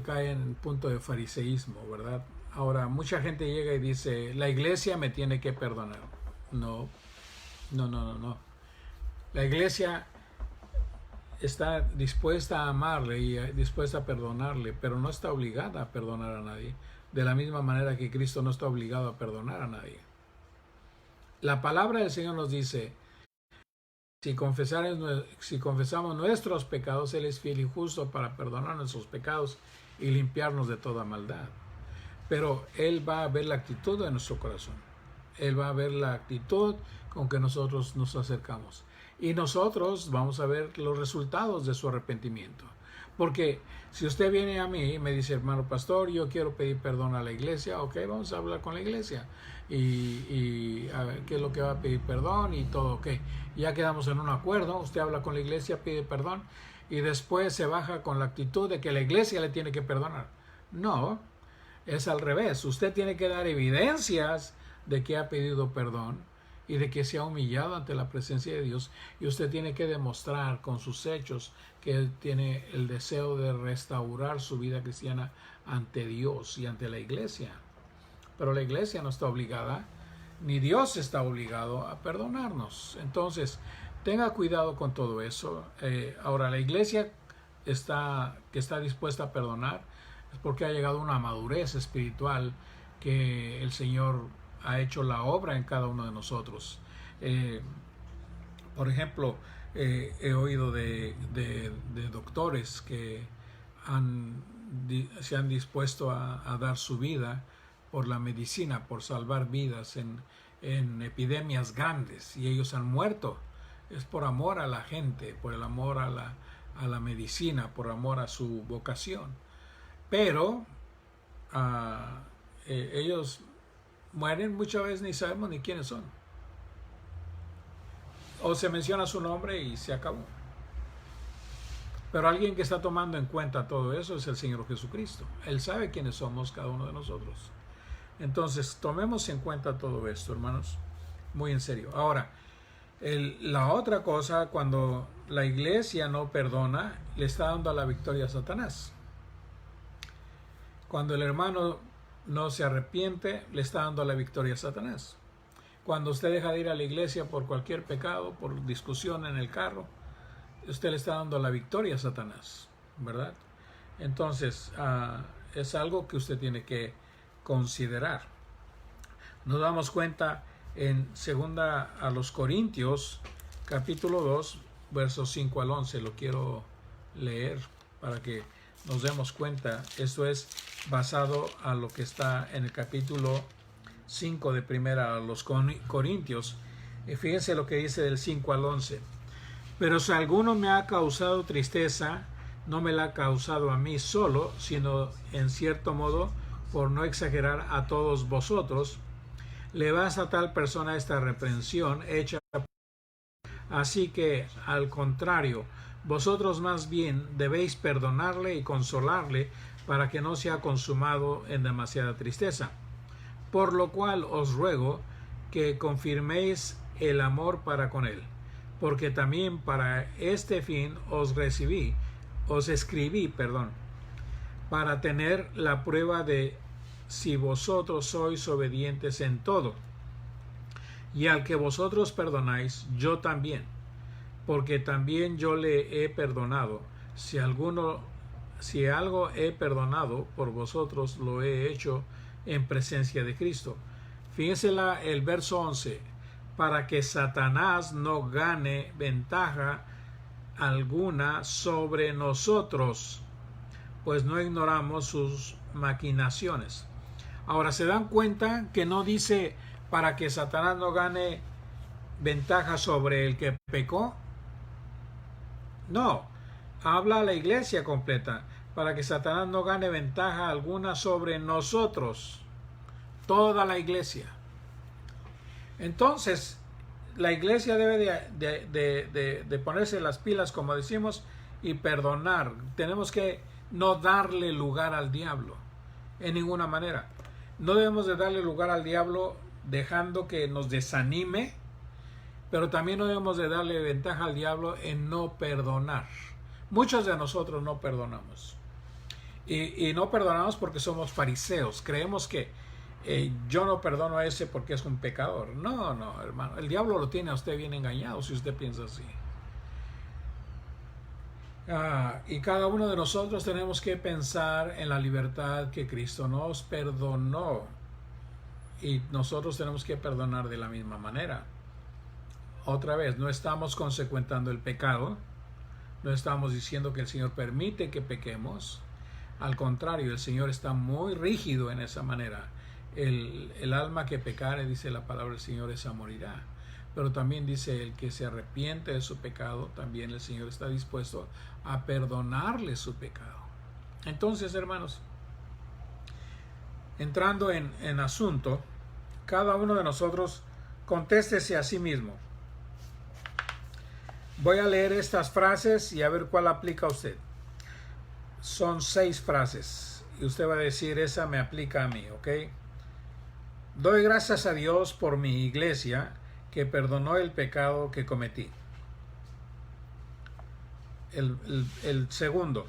cae en el punto de fariseísmo, ¿verdad? Ahora, mucha gente llega y dice, la iglesia me tiene que perdonar. No. La iglesia está dispuesta a amarle y dispuesta a perdonarle, pero no está obligada a perdonar a nadie, de la misma manera que Cristo no está obligado a perdonar a nadie. La palabra del Señor nos dice, si confesamos nuestros pecados, Él es fiel y justo para perdonar nuestros pecados y limpiarnos de toda maldad. Pero Él va a ver la actitud de nuestro corazón. Él va a ver la actitud con que nosotros nos acercamos. Y nosotros vamos a ver los resultados de su arrepentimiento. Porque si usted viene a mí y me dice, hermano pastor, yo quiero pedir perdón a la iglesia, ok, vamos a hablar con la iglesia. Y a ver qué es lo que va a pedir perdón y todo, ok. Ya quedamos en un acuerdo, usted habla con la iglesia, pide perdón y después se baja con la actitud de que la iglesia le tiene que perdonar. No, es al revés. Usted tiene que dar evidencias de que ha pedido perdón y de que se ha humillado ante la presencia de Dios, y usted tiene que demostrar con sus hechos que Él tiene el deseo de restaurar su vida cristiana ante Dios y ante la iglesia. Pero la iglesia no está obligada, ni Dios está obligado a perdonarnos. Entonces, tenga cuidado con todo eso. Ahora, la iglesia que está dispuesta a perdonar es porque ha llegado a una madurez espiritual que el Señor ha hecho la obra en cada uno de nosotros. Por ejemplo, he oído de doctores que se han dispuesto a dar su vida por la medicina, por salvar vidas en epidemias grandes, y ellos han muerto. Es por amor a la gente, por el amor a la medicina, por amor a su vocación. Pero ellos mueren muchas veces, ni sabemos ni quiénes son. O se menciona su nombre y se acabó. Pero alguien que está tomando en cuenta todo eso es el Señor Jesucristo. Él sabe quiénes somos cada uno de nosotros. Entonces, tomemos en cuenta todo esto, hermanos, muy en serio. Ahora, la otra cosa, cuando la iglesia no perdona, le está dando la victoria a Satanás. Cuando el hermano no se arrepiente, le está dando la victoria a Satanás. Cuando usted deja de ir a la iglesia por cualquier pecado, por discusión en el carro, usted le está dando la victoria a Satanás, ¿verdad? Entonces, es algo que usted tiene que considerar. Nos damos cuenta en 2 a los Corintios, capítulo 2, versos 5 al 11. Lo quiero leer para que nos demos cuenta. Esto es basado a lo que está en el capítulo 5 de 1 a los Corintios. Y fíjense lo que dice del 5 al 11. Pero si alguno me ha causado tristeza, no me la ha causado a mí solo, sino en cierto modo, por no exagerar, a todos vosotros. Le basta a tal persona esta reprensión hecha. Así que, al contrario, vosotros más bien debéis perdonarle y consolarle para que no sea consumado en demasiada tristeza. Por lo cual os ruego que confirméis el amor para con él, porque también para este fin os escribí, para tener la prueba de si vosotros sois obedientes en todo. Y al que vosotros perdonáis, yo también, porque también yo le he perdonado. Si algo he perdonado por vosotros, lo he hecho en presencia de Cristo. Fíjense el verso 11. Para que Satanás no gane ventaja alguna sobre nosotros, pues no ignoramos sus maquinaciones. Ahora, ¿se dan cuenta que no dice para que Satanás no gane ventaja sobre el que pecó? No, habla a la iglesia completa, para que Satanás no gane ventaja alguna sobre nosotros, toda la iglesia. Entonces, la iglesia debe de ponerse las pilas, como decimos, y perdonar. Tenemos que no darle lugar al diablo, en ninguna manera. No debemos de darle lugar al diablo dejando que nos desanime, pero también no debemos de darle ventaja al diablo en no perdonar. Muchos de nosotros no perdonamos. Y no perdonamos porque somos fariseos. Creemos que yo no perdono a ese porque es un pecador. No, no, hermano. El diablo lo tiene a usted bien engañado si usted piensa así. Y cada uno de nosotros tenemos que pensar en la libertad que Cristo nos perdonó. Y nosotros tenemos que perdonar de la misma manera. Otra vez, no estamos consecuentando el pecado. No estamos diciendo que el Señor permite que pequemos. Al contrario, el Señor está muy rígido en esa manera. El alma que pecare, dice la palabra del Señor, esa morirá. Pero también dice el que se arrepiente de su pecado, también el Señor está dispuesto a perdonarle su pecado. Entonces, hermanos, entrando en asunto, cada uno de nosotros contéstese a sí mismo. Voy a leer estas frases y a ver cuál aplica a usted. Son 6 frases y usted va a decir, esa me aplica a mí, ¿ok? Doy gracias a Dios por mi iglesia que perdonó el pecado que cometí. El segundo,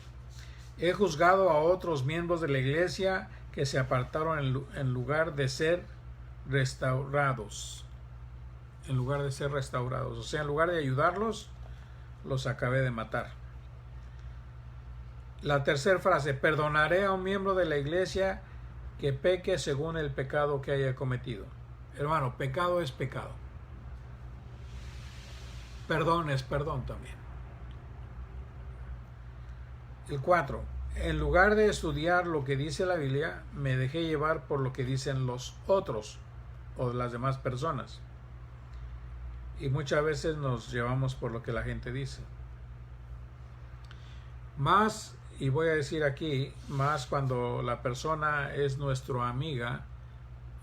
he juzgado a otros miembros de la iglesia que se apartaron en lugar de ser restaurados. En lugar de ser restaurados. O sea, en lugar de ayudarlos, los acabé de matar. La tercera frase, perdonaré a un miembro de la iglesia que peque según el pecado que haya cometido. Hermano, pecado es pecado. Perdón es perdón también. El 4, en lugar de estudiar lo que dice la Biblia, me dejé llevar por lo que dicen los otros o las demás personas. Y muchas veces nos llevamos por lo que la gente dice. Más, y voy a decir aquí, más cuando la persona es nuestra amiga,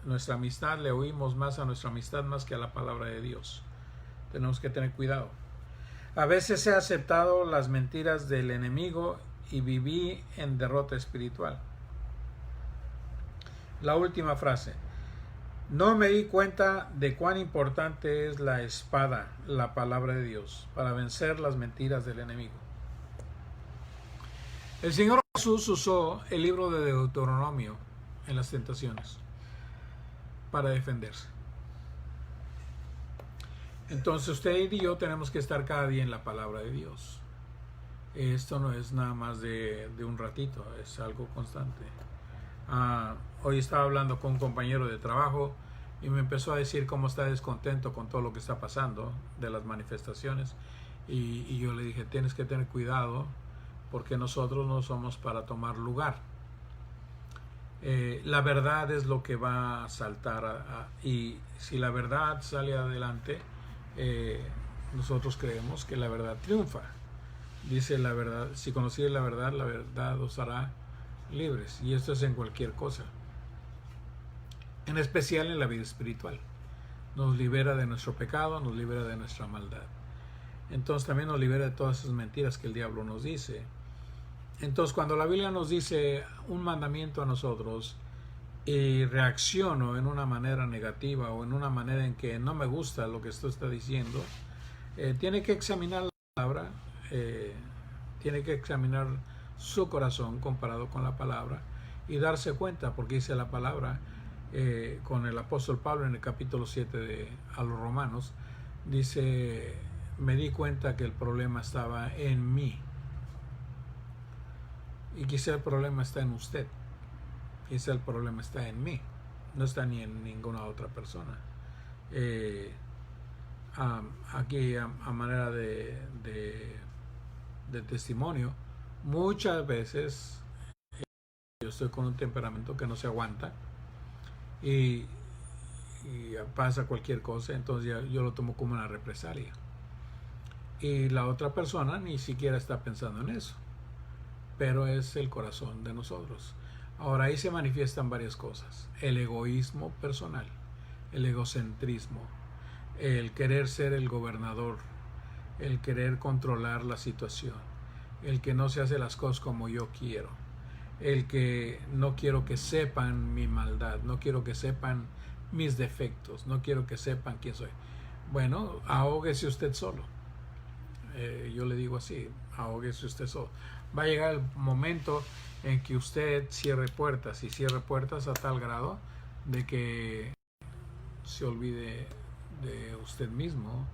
nuestra amistad, le oímos más a nuestra amistad más que a la palabra de Dios. Tenemos que tener cuidado. A veces he aceptado las mentiras del enemigo y viví en derrota espiritual. La última frase. No me di cuenta de cuán importante es la espada, la palabra de Dios, para vencer las mentiras del enemigo. El Señor Jesús usó el libro de Deuteronomio en las tentaciones para defenderse. Entonces usted y yo tenemos que estar cada día en la palabra de Dios. Esto no es nada más de un ratito, es algo constante. Hoy estaba hablando con un compañero de trabajo y me empezó a decir cómo está descontento con todo lo que está pasando de las manifestaciones y yo le dije, tienes que tener cuidado porque nosotros no somos para tomar lugar. La verdad es lo que va a saltar y si la verdad sale adelante, nosotros creemos que la verdad triunfa. Dice la verdad, si conocieres la verdad os hará libres. Y esto es en cualquier cosa. En especial en la vida espiritual. Nos libera de nuestro pecado, nos libera de nuestra maldad. Entonces también nos libera de todas esas mentiras que el diablo nos dice. Entonces cuando la Biblia nos dice un mandamiento a nosotros y reacciono en una manera negativa o en una manera en que no me gusta lo que esto está diciendo, tiene que examinar la palabra, tiene que examinar su corazón comparado con la palabra y darse cuenta, porque dice la palabra con el apóstol Pablo en el capítulo 7 a los Romanos, dice, me di cuenta que el problema estaba en mí. Y quizá el problema está en usted. Quizá el problema está en mí. No está ni en ninguna otra persona. Aquí a manera de testimonio, muchas veces yo estoy con un temperamento que no se aguanta y pasa cualquier cosa, entonces yo lo tomo como una represalia. Y la otra persona ni siquiera está pensando en eso. Pero es el corazón de nosotros. Ahora ahí se manifiestan varias cosas. El egoísmo personal, el egocentrismo, el querer ser el gobernador, el querer controlar la situación, el que no se hace las cosas como yo quiero, el que no quiero que sepan mi maldad, no quiero que sepan mis defectos, no quiero que sepan quién soy. Bueno, ahóguese usted solo. Yo le digo así, ahóguese usted solo. Va a llegar el momento en que usted cierre puertas, y cierre puertas a tal grado de que se olvide de usted mismo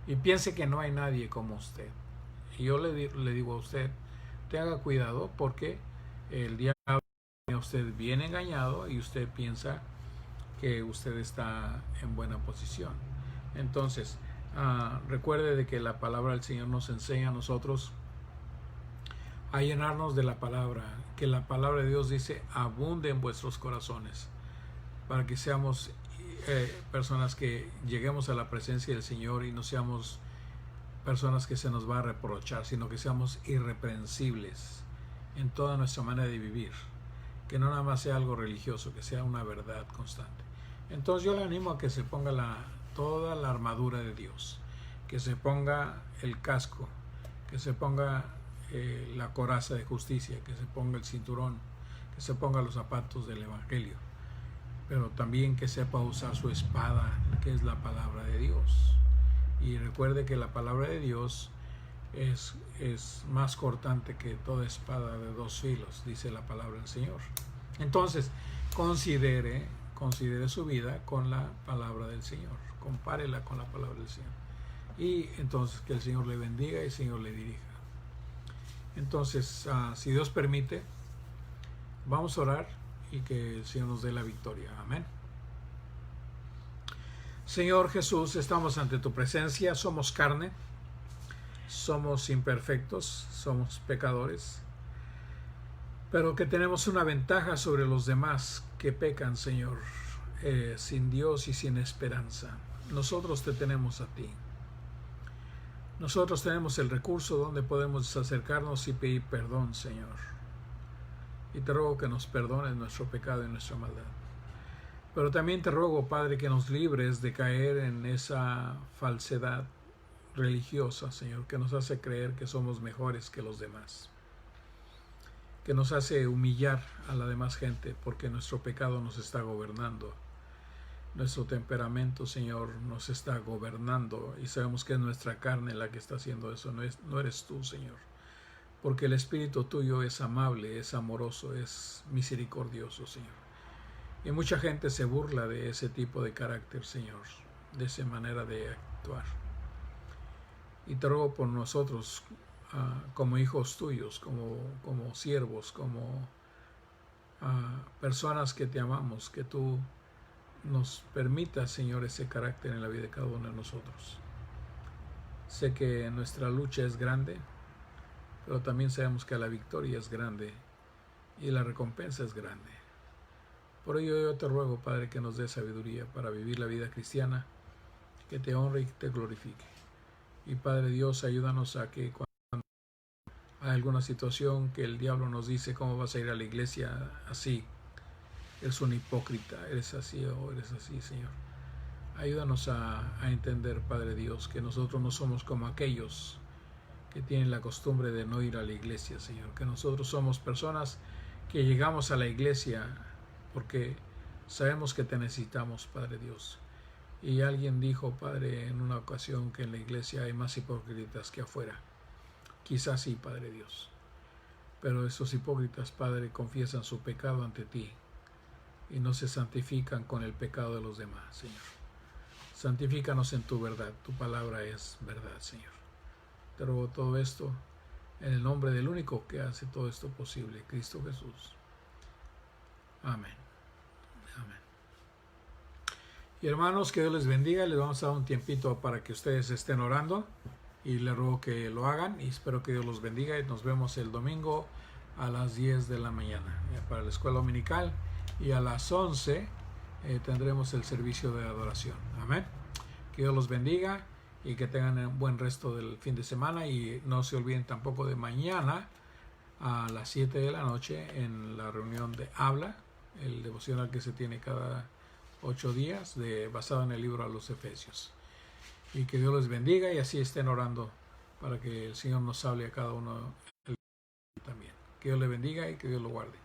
y piense que no hay nadie como usted. Y yo le digo a usted, tenga cuidado, porque el diablo tiene a usted bien engañado y usted piensa que usted está en buena posición. Entonces, recuerde de que la palabra del Señor nos enseña a nosotros a llenarnos de la palabra, que la palabra de Dios dice abunde en vuestros corazones, para que seamos personas que lleguemos a la presencia del Señor y no seamos personas que se nos va a reprochar, sino que seamos irreprensibles en toda nuestra manera de vivir, que no nada más sea algo religioso, que sea una verdad constante. Entonces yo le animo a que se ponga toda la armadura de Dios, que se ponga el casco, que se ponga la coraza de justicia, que se ponga el cinturón, que se ponga los zapatos del Evangelio, pero también que sepa usar su espada, que es la palabra de Dios. Y recuerde que la palabra de Dios es más cortante que toda espada de dos filos, dice la palabra del Señor. Entonces, considere su vida con la palabra del Señor, compárela con la palabra del Señor, y entonces que el Señor le bendiga y el Señor le dirija. Entonces, si Dios permite, vamos a orar y que el Señor nos dé la victoria. Amén. Señor Jesús, estamos ante tu presencia, somos carne, somos imperfectos, somos pecadores, pero que tenemos una ventaja sobre los demás que pecan, Señor, sin Dios y sin esperanza. Nosotros te tenemos a ti. Nosotros tenemos el recurso donde podemos acercarnos y pedir perdón, Señor. Y te ruego que nos perdones nuestro pecado y nuestra maldad. Pero también te ruego, Padre, que nos libres de caer en esa falsedad religiosa, Señor, que nos hace creer que somos mejores que los demás, que nos hace humillar a la demás gente porque nuestro pecado nos está gobernando. Nuestro temperamento, Señor, nos está gobernando y sabemos que es nuestra carne la que está haciendo eso, no eres tú, Señor, porque el Espíritu tuyo es amable, es amoroso, es misericordioso, Señor. Y mucha gente se burla de ese tipo de carácter, Señor, de esa manera de actuar. Y te ruego por nosotros, como hijos tuyos, como siervos, como personas que te amamos, que tú nos permitas, Señor, ese carácter en la vida de cada uno de nosotros. Sé que nuestra lucha es grande, pero también sabemos que la victoria es grande y la recompensa es grande. Por ello yo te ruego, Padre, que nos dé sabiduría para vivir la vida cristiana, que te honre y que te glorifique. Y Padre Dios, ayúdanos a que cuando hay alguna situación que el diablo nos dice cómo vas a ir a la iglesia así, eres un hipócrita, eres así o eres así, Señor. Ayúdanos a entender, Padre Dios, que nosotros no somos como aquellos que tienen la costumbre de no ir a la iglesia, Señor. Que nosotros somos personas que llegamos a la iglesia porque sabemos que te necesitamos, Padre Dios. Y alguien dijo, Padre, en una ocasión que en la iglesia hay más hipócritas que afuera. Quizás sí, Padre Dios. Pero esos hipócritas, Padre, confiesan su pecado ante ti y no se santifican con el pecado de los demás, Señor. Santifícanos en tu verdad. Tu palabra es verdad, Señor. Te ruego todo esto en el nombre del único que hace todo esto posible, Cristo Jesús. Amén. Amén. Y hermanos, que Dios les bendiga. Les vamos a dar un tiempito para que ustedes estén orando y les ruego que lo hagan y espero que Dios los bendiga y nos vemos el domingo a las 10 de la mañana para la escuela dominical y a las 11 tendremos el servicio de adoración. Amén. Que Dios los bendiga y que tengan un buen resto del fin de semana y no se olviden tampoco de mañana a las 7 de la noche en la reunión de Habla, el devocional que se tiene cada 8 días basado en el libro a los Efesios. Y que Dios les bendiga y así estén orando para que el Señor nos hable a cada uno también. Que Dios le bendiga y que Dios lo guarde.